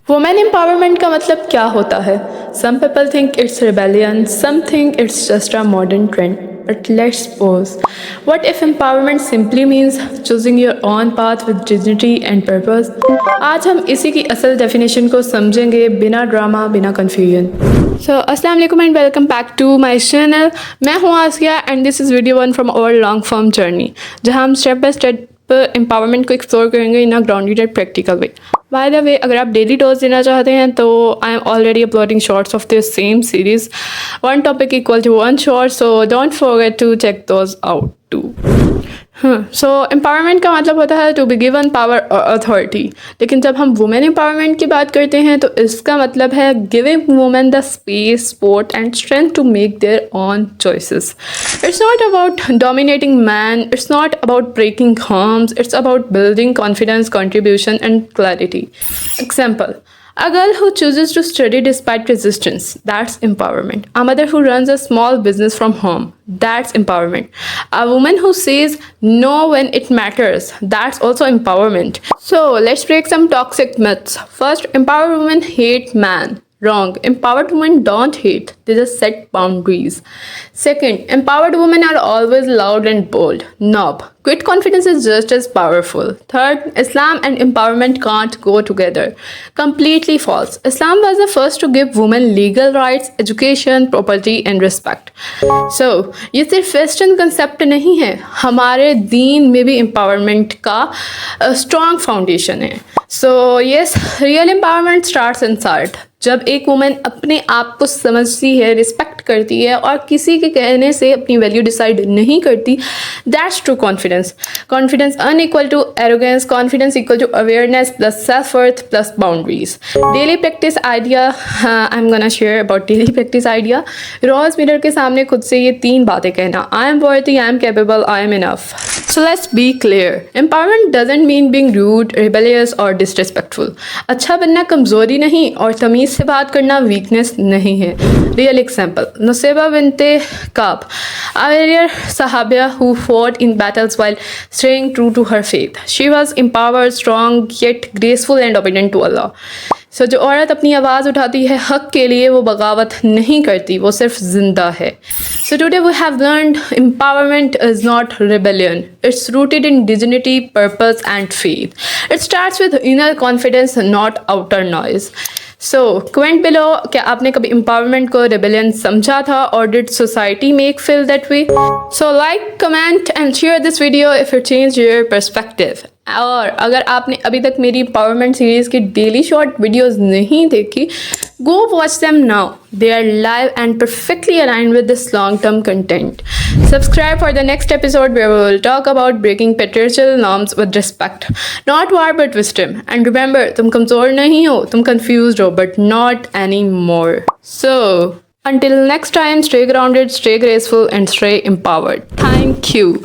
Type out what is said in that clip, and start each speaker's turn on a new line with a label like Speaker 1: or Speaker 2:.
Speaker 1: Women empowerment का मतलब क्या होता है? Some people think it's rebellion, some think it's just a modern trend. But let's pause. What if empowerment simply means choosing your own path with dignity and purpose? आज हम इसी की असल डेफिनेशन को समझेंगे बिना ड्रामा, बिना कन्फ्यूजन. अस्सलाम वालेकुम and welcome back to my channel. मैं हूँ Asiya and this is video 1 from our long form journey, जहाँ हम स्टेप बाय स्टेप एम्पावरमेंट को एक्सप्लोर करेंगे in a grounded and practical way. By the way, अगर आप डेली डोज देना चाहते हैं तो I am already uploading shorts of this same series, one topic equal to one short, so don't forget to check those out to. So empowerment का मतलब होता है टू बी गिवन पावर और authority. लेकिन जब हम वुमेन एम्पावरमेंट की बात करते हैं तो इसका मतलब है giving women the space, support and strength to make their own choices. It's not about dominating man, it's not about breaking homes, it's about building confidence, contribution and clarity. Example: a girl who chooses to study despite resistance, that's empowerment. A mother who runs a small business from home, that's empowerment. A woman who says no when it matters, that's also empowerment. So let's break some toxic myths. First, empowered women hate man. Wrong. Empowered women don't hate, they just set boundaries. Second, empowered women are always loud and bold. Nope. Quit confidence is just as powerful. Third, Islam and empowerment can't go together. Completely false. Islam was the first to give women legal rights, education, property and respect. So, ये सिर्फ western concept नहीं है, हमारे दीन में भी empowerment का strong foundation है. So yes, real empowerment starts inside. जब एक वुमेन अपने आप को समझती है, रिस्पेक्ट करती है और किसी के कहने से अपनी वैल्यू डिसाइड नहीं करती, that's true confidence. Confidence unequal to arrogance, confidence equal to awareness plus self worth plus boundaries. Daily practice idea, I am gonna share about daily practice idea. रोज मिरर के सामने खुद से ये 3 बातें कहना: I am worthy, I am capable, I am enough. So let's be clear. Empowerment doesn't mean being rude, rebellious or disrespectful. अच्छा बनना कमज़ोरी नहीं और तमीज़ से बात करना वीकनेस नहीं है. Real example: Nusayba binte Ka'b, a warrior Sahabiya who fought in battles while staying true to her faith. She was empowered, strong, yet graceful and obedient to Allah. So जो औरत अपनी आवाज़ उठाती है हक के लिए, वो बगावत नहीं करती, वो सिर्फ जिंदा है. So today we have learned empowerment is not rebellion. It's rooted in dignity, purpose and faith. It starts with inner confidence, not outer noise. So comment below, क्या आपने कभी empowerment को rebellion समझा था, or did society make feel that way? So like, comment and share this video if it changed your perspective. और अगर आपने अभी तक मेरी empowerment सीरीज़ की डेली शॉर्ट वीडियोज़ नहीं देखी, go watch them now. They are live and perfectly aligned with this long-term content. Subscribe for the next episode where we will talk about breaking patriarchal norms with respect. Not war but wisdom. And remember, तुम कमज़ोर नहीं हो, तुम confused हो, but not anymore. So, until next time, stay grounded, stay graceful and stay empowered. Thank you.